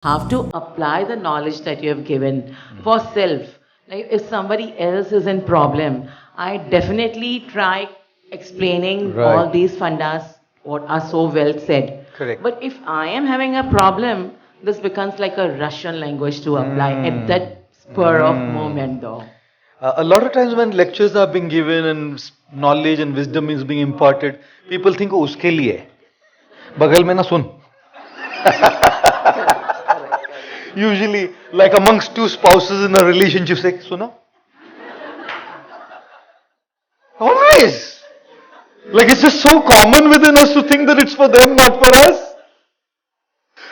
have to apply the knowledge that you have given for self. Like if somebody else is in problem, I definitely try explaining Right. all these fundas what are so well said. Correct. But if I am having a problem, this becomes like a Russian language to apply at that spur of moment though. A lot of times when lectures are being given and knowledge and wisdom is being imparted, people think, oh, उसके लिए है. बगल में ना सुन. Usually, like amongst two spouses in a relationship, say, सुना? Always. Like it's just so common within us to think that it's for them, not for us.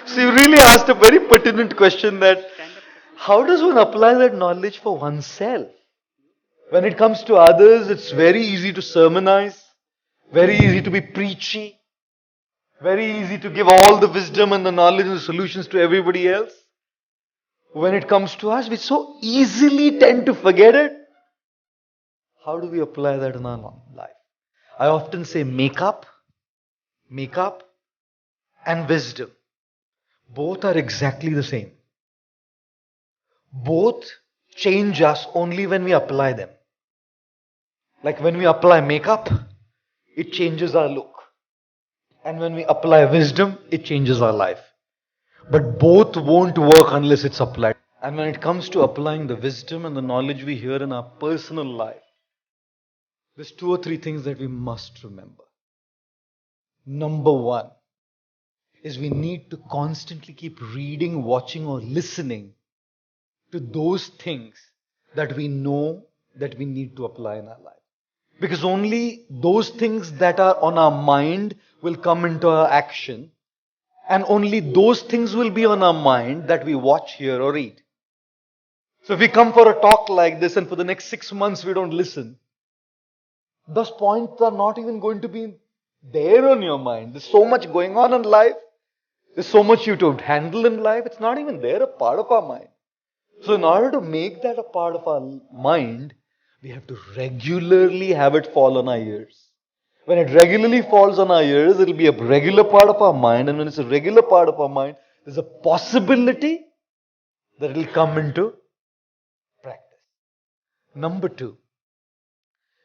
So you really asked a very pertinent question that how does one apply that knowledge for oneself? When it comes to others, it's very easy to sermonize, very easy to be preachy, very easy to give all the wisdom and the knowledge and the solutions to everybody else. When it comes to us, we so easily tend to forget it. How do we apply that in our life? I often say makeup, and wisdom. Both are exactly the same. Both change us only when we apply them. Like when we apply makeup, it changes our look. And when we apply wisdom, it changes our life. But both won't work unless it's applied. And when it comes to applying the wisdom and the knowledge we hear in our personal life, there's 2 or 3 things that we must remember. Number one is we need to constantly keep reading, watching, or listening to those things that we know that we need to apply in our life. Because only those things that are on our mind will come into our action, and only those things will be on our mind that we watch, hear, or read. So if we come for a talk like this and for the next 6 months we don't listen, those points are not even going to be there on your mind. There's so much going on in life. There's so much you to handle in life. It's not even there, a part of our mind. So in order to make that a part of our mind, we have to regularly have it fall on our ears. When it regularly falls on our ears, it'll be a regular part of our mind. And when it's a regular part of our mind, there's a possibility that it'll come into practice. Number two,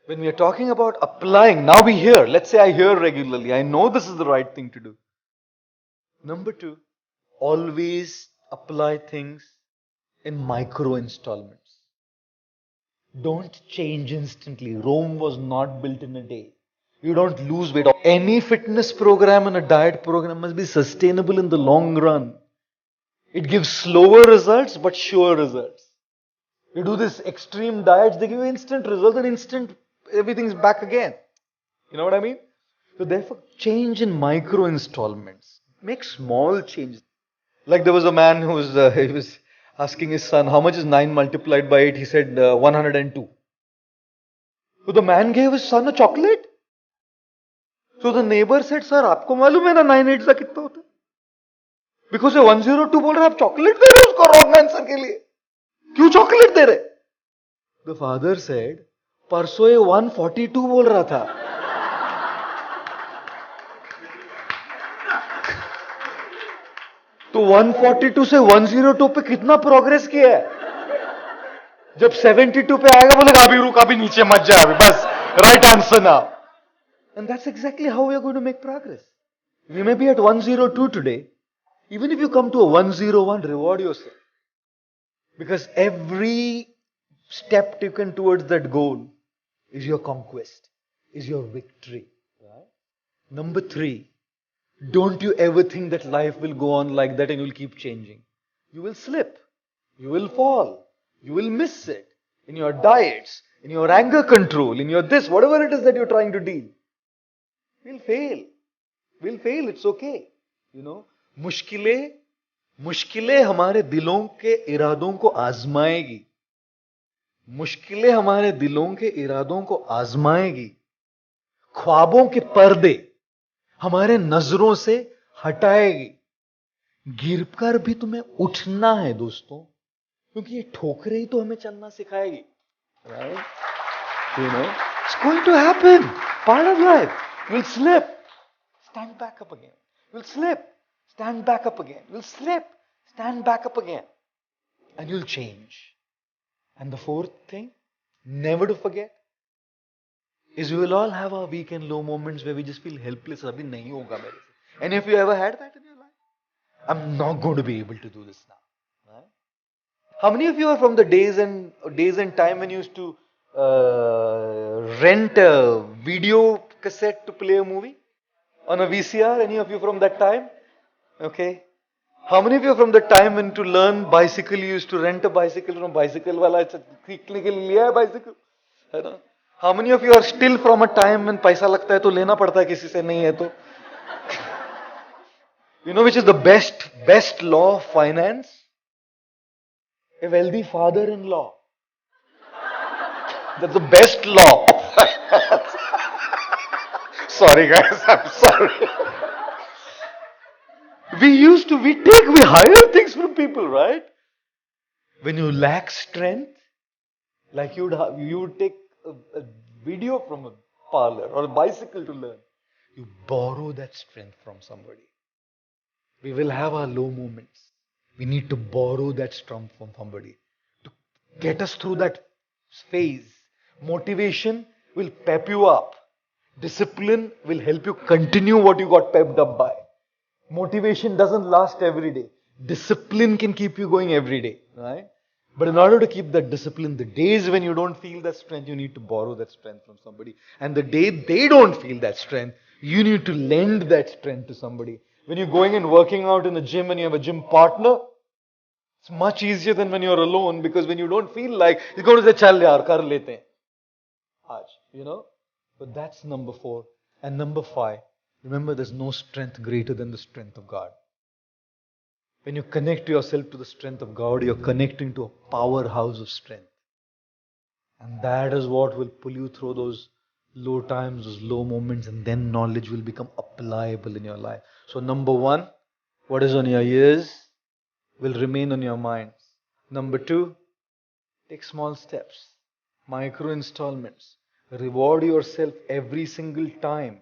when we are talking about applying, now we hear, let's say I hear regularly, I know this is the right thing to do. Number two, always apply things in micro installments. Don't change instantly. Rome was not built in a day. You don't lose weight. Any fitness program and a diet program must be sustainable in the long run. It gives slower results but sure results. You do this extreme diets, they give you instant results and instant everything's back again. You know what I mean? So therefore, change in micro installments. Make small changes. Like there was a man who was he was asking his son, how much is 9 multiplied by 8? He said 102. So the man gave his son a chocolate. So the neighbor said, sir, आपको मालूम है ना 9 8 का कितना होता है? Because ये 102 बोल रहे आप चॉकलेट दे रहे उसको रॉन्ग आंसर के लिए. क्यों चॉकलेट दे रहे? The father said, परसों ये 142 बोल रहा था. तो 142 से 102 पे कितना प्रोग्रेस किया है? जब 72 पे आएगा बोलेगा अभी रुक अभी नीचे मत जा अभी बस right answer now. And that's exactly how we are going to make progress. We may be at 102 today. Even if you come to a 101, reward yourself. Because every step taken towards that goal is your conquest, is your victory. Right? Number 3, don't you ever think that life will go on like that and you'll keep changing. You will slip. You will fall. You will miss it. In your diets, in your anger control, in your this, whatever it is that you're trying to deal. We'll fail. We'll fail. It's okay. You know, मुश्किलें हमारे दिलों के इरादों को आजमाएगी. मुश्किलें हमारे दिलों के इरादों को आजमाएगी. ख्वाबों के पर्दे हमारे नजरों से हटाएगी. गिरकर भी तुम्हें उठना है दोस्तों, क्योंकि ये ठोकरें ही तो हमें चलना सिखाएगी. Right? You know, it's going to happen. Part of life. We'll slip. Stand back up again. We'll slip. Stand back up again. We'll slip. stand back up again. And you'll change. And the fourth thing, never to forget, is we will all have our weak and low moments where we just feel helpless. Abhi nahi hoga mere se. Any of you ever had that in your life? I'm not going to be able to do this now. Right? How many of you are from the days and time when you used to rent a video cassette to play a movie on a VCR? Any of you from that time? Okay. How many of you are from the time when to learn bicycle you used to rent a bicycle from bicycle wala सीखने के लिए लिया है bicycle? है ना? How many of you are still from a time when पैसा लगता है तो लेना पड़ता है किसी से नहीं है तो? You know which is the best law of finance? A wealthy father-in-law. That's the best law. Sorry guys, I'm sorry. We hire things from people, right? When you lack strength, like you would take a video from a parlor or a bicycle to learn. You borrow that strength from somebody. We will have our low moments. We need to borrow that strength from somebody to get us through that phase. Motivation will pep you up. Discipline will help you continue what you got pepped up by. Motivation doesn't last every day. Discipline can keep you going every day, right? But in order to keep that discipline, the days when you don't feel that strength, you need to borrow that strength from somebody. And the day they don't feel that strength, you need to lend that strength to somebody. When you're going and working out in a gym and you have a gym partner, it's much easier than when you're alone, because when you don't feel like, you're going to say, chal yaar, kar lete hain. Aaj, you know? But that's number 4. And number 5, remember there's no strength greater than the strength of God. When you connect yourself to the strength of God, you're connecting to a powerhouse of strength. And that is what will pull you through those low times, those low moments, and then knowledge will become applicable in your life. So number 1, what is on your ears will remain on your minds. Number 2, take small steps, micro installments. Reward yourself every single time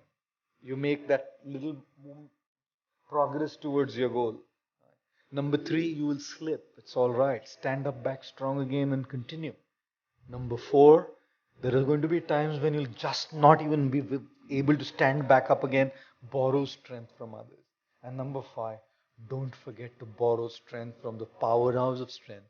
you make that little progress towards your goal. Number 3, you will slip. It's alright. Stand up back strong again and continue. Number 4, there are going to be times when you'll just not even be able to stand back up again. Borrow strength from others. And number 5, don't forget to borrow strength from the powerhouse of strength,